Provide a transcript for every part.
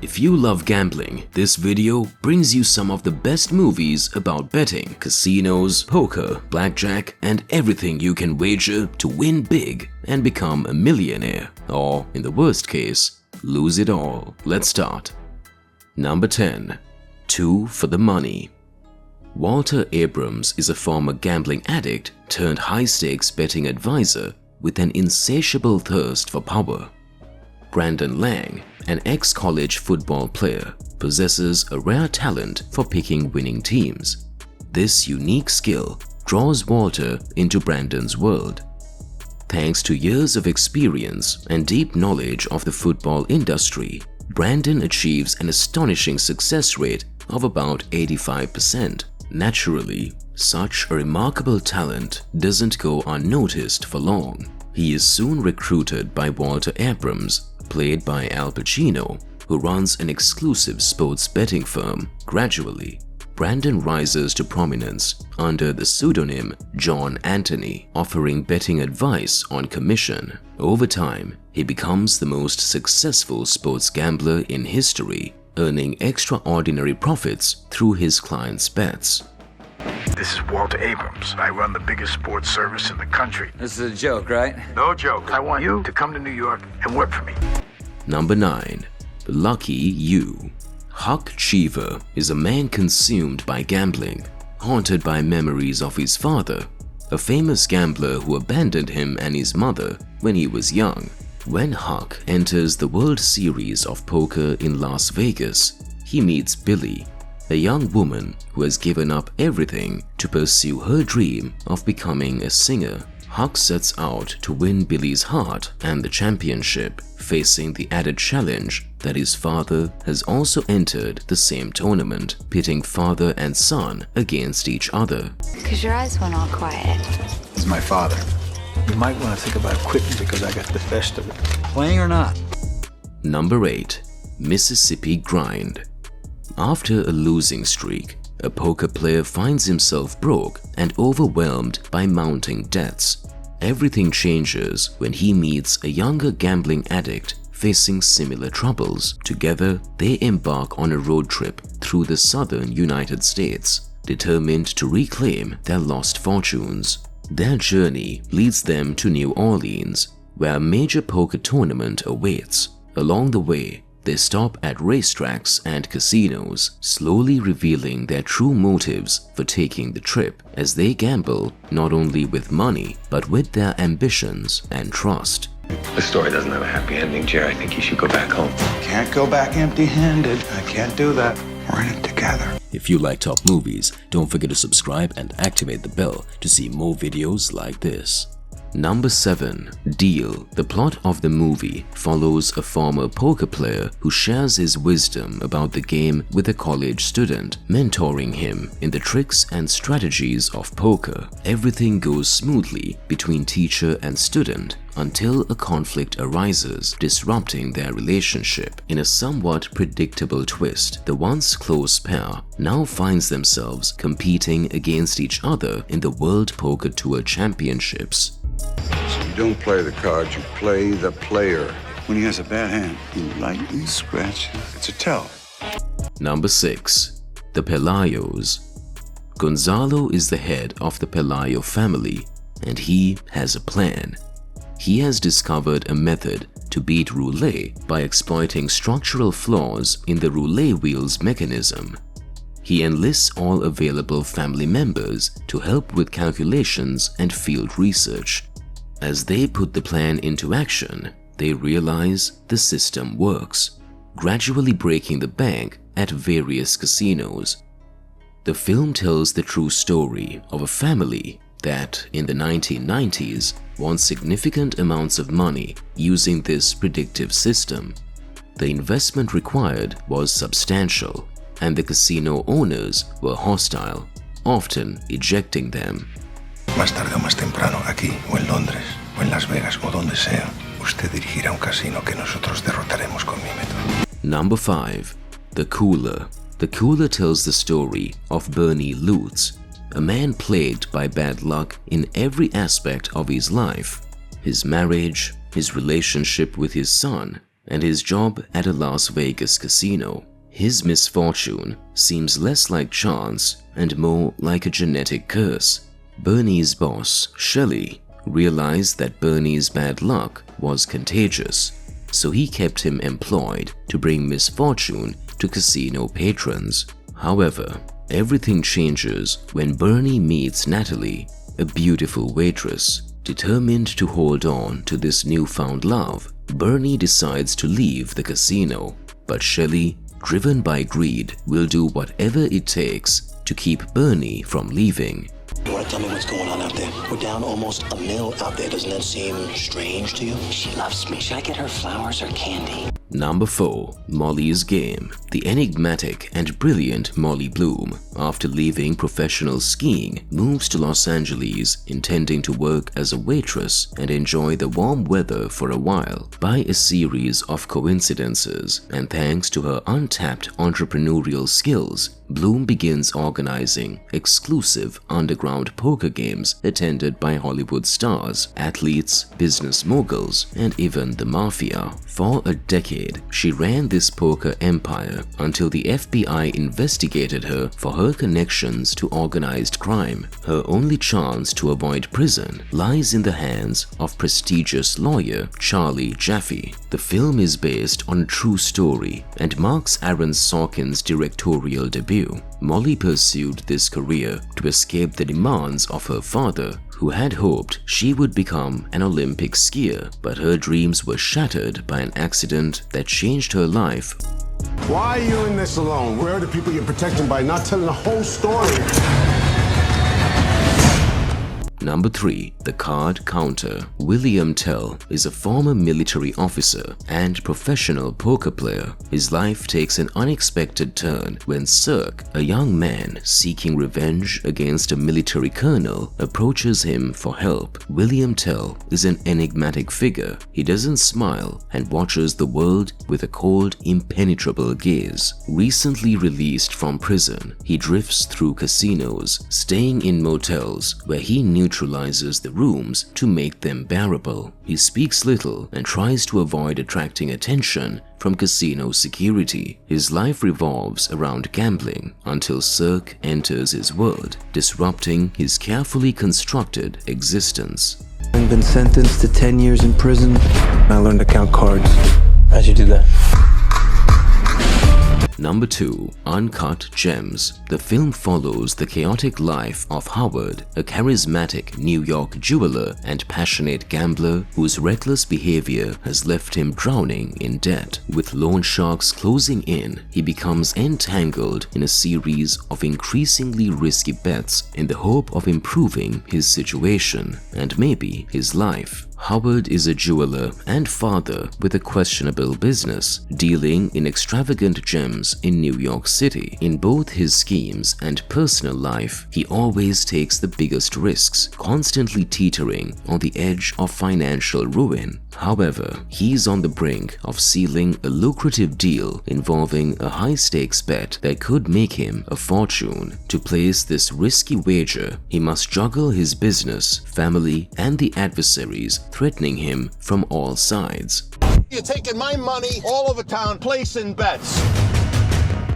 If you love gambling, this video brings you some of the best movies about betting, casinos, poker, blackjack, and everything you can wager to win big and become a millionaire, or in the worst case, lose it all. Let's start. Number 10. Two for the Money. Walter Abrams is a former gambling addict turned high-stakes betting advisor with an insatiable thirst for power. Brandon Lang, an ex-college football player, possesses a rare talent for picking winning teams. This unique skill draws Walter into Brandon's world. Thanks to years of experience and deep knowledge of the football industry, Brandon achieves an astonishing success rate of about 85%. Naturally, such a remarkable talent doesn't go unnoticed for long. He is soon recruited by Walter Abrams, played by Al Pacino, who runs an exclusive sports betting firm. Gradually, Brandon rises to prominence under the pseudonym John Anthony, offering betting advice on commission. Over time, he becomes the most successful sports gambler in history, earning extraordinary profits through his clients' bets. This is Walter Abrams. I run the biggest sports service in the country. This is a joke, right? No joke. I want you to come to New York and work for me. Number 9. Lucky You. Huck Cheever is a man consumed by gambling, haunted by memories of his father, a famous gambler who abandoned him and his mother when he was young. When Huck enters the World Series of Poker in Las Vegas, he meets Billy, a young woman who has given up everything to pursue her dream of becoming a singer. Huck sets out to win Billy's heart and the championship, facing the added challenge that his father has also entered the same tournament, pitting father and son against each other. Because your eyes went all quiet. He's my father. You might want to think about quitting because I got the best of it. Playing or not? Number 8. Mississippi Grind. After a losing streak, a poker player finds himself broke and overwhelmed by mounting debts. Everything changes when he meets a younger gambling addict facing similar troubles. Together, they embark on a road trip through the southern United States, determined to reclaim their lost fortunes. Their journey leads them to New Orleans, where a major poker tournament awaits. Along the way, they stop at racetracks and casinos, slowly revealing their true motives for taking the trip, as they gamble not only with money, but with their ambitions and trust. The story doesn't have a happy ending, Jerry. I think you should go back home. Can't go back empty-handed. I can't do that. We're in it together. If you like top movies, don't forget to subscribe and activate the bell to see more videos like this. Number 7. Deal. The plot of the movie follows a former poker player who shares his wisdom about the game with a college student, mentoring him in the tricks and strategies of poker. Everything goes smoothly between teacher and student until a conflict arises, disrupting their relationship. In a somewhat predictable twist, the once close pair now finds themselves competing against each other in the World Poker Tour Championships. So you don't play the cards, you play the player. When he has a bad hand, you lightly scratch it. It's a tell. Number 6. The Pelayos. Gonzalo is the head of the Pelayo family, and he has a plan. He has discovered a method to beat roulette by exploiting structural flaws in the roulette wheel's mechanism. He enlists all available family members to help with calculations and field research. As they put the plan into action, they realize the system works, gradually breaking the bank at various casinos. The film tells the true story of a family that, in the 1990s, won significant amounts of money using this predictive system. The investment required was substantial, and the casino owners were hostile, often ejecting them. Más tarde o más temprano, aquí o en Londres o en Las Vegas o donde sea, usted dirigirá un casino que nosotros derrotaremos con mi método. Number 5. The Cooler. The Cooler tells the story of Bernie Lutz, a man plagued by bad luck in every aspect of his life. His marriage, his relationship with his son, and his job at a Las Vegas casino. His misfortune seems less like chance and more like a genetic curse. Bernie's boss, Shelley, realized that Bernie's bad luck was contagious, so he kept him employed to bring misfortune to casino patrons. However, everything changes when Bernie meets Natalie, a beautiful waitress. Determined to hold on to this newfound love, Bernie decides to leave the casino, but Shelley, driven by greed, will do whatever it takes to keep Bernie from leaving. You want to tell me what's going on out there? We're down almost $1 million out there. Doesn't that seem strange to you? She loves me. Should I get her flowers or candy? Number 4. Molly's Game. The enigmatic and brilliant Molly Bloom, after leaving professional skiing, moves to Los Angeles intending to work as a waitress and enjoy the warm weather for a while. By a series of coincidences, and thanks to her untapped entrepreneurial skills, Bloom begins organizing exclusive underground poker games attended by Hollywood stars, athletes, business moguls, and even the mafia. For a decade, she ran this poker empire until the FBI investigated her for her connections to organized crime. Her only chance to avoid prison lies in the hands of prestigious lawyer Charlie Jaffe. The film is based on a true story and marks Aaron Sorkin's directorial debut. Molly pursued this career to escape the demands of her father, who had hoped she would become an Olympic skier, but her dreams were shattered by an accident that changed her life. Why are you in this alone? Where are the people you're protecting by not telling the whole story? Number 3. The Card Counter. William Tell is a former military officer and professional poker player. His life takes an unexpected turn when Cirque, a young man seeking revenge against a military colonel, approaches him for help. William Tell is an enigmatic figure. He doesn't smile and watches the world with a cold, impenetrable gaze. Recently released from prison, he drifts through casinos, staying in motels where he neutralizes the rooms to make them bearable. He speaks little and tries to avoid attracting attention from casino security. His life revolves around gambling until Cirque enters his world, disrupting his carefully constructed existence. I've been sentenced to 10 years in prison. I learned to count cards. How'd you do that? Number 2. Uncut Gems. The film follows the chaotic life of Howard, a charismatic New York jeweler and passionate gambler whose reckless behavior has left him drowning in debt. With loan sharks closing in, he becomes entangled in a series of increasingly risky bets in the hope of improving his situation and maybe his life. Howard is a jeweler and father with a questionable business, dealing in extravagant gems in New York City. In both his schemes and personal life, he always takes the biggest risks, constantly teetering on the edge of financial ruin. However, he's on the brink of sealing a lucrative deal involving a high-stakes bet that could make him a fortune. To place this risky wager, he must juggle his business, family, and the adversaries threatening him from all sides. You're taking my money all over town, placing bets.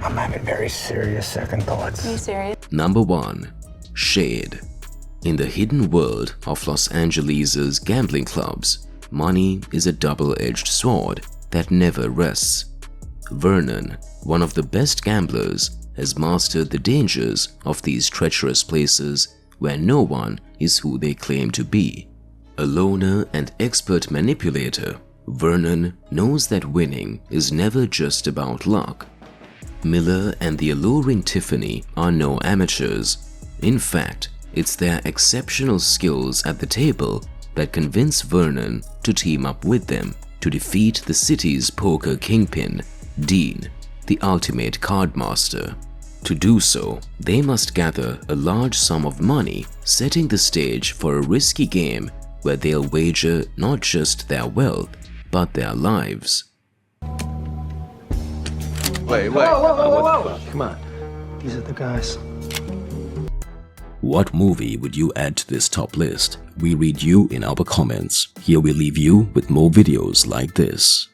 I'm having very serious second thoughts. Are you serious? Number 1. Shade. In the hidden world of Los Angeles' gambling clubs, money is a double-edged sword that never rests. Vernon, one of the best gamblers, has mastered the dangers of these treacherous places where no one is who they claim to be. A loner and expert manipulator, Vernon knows that winning is never just about luck. Miller and the alluring Tiffany are no amateurs. In fact, it's their exceptional skills at the table that convince Vernon to team up with them to defeat the city's poker kingpin, Dean, the ultimate card master. To do so, they must gather a large sum of money, setting the stage for a risky game where they'll wager not just their wealth, but their lives. Wait. Whoa. Come on. These are the guys. What movie would you add to this top list? We read you in our comments. Here we leave you with more videos like this.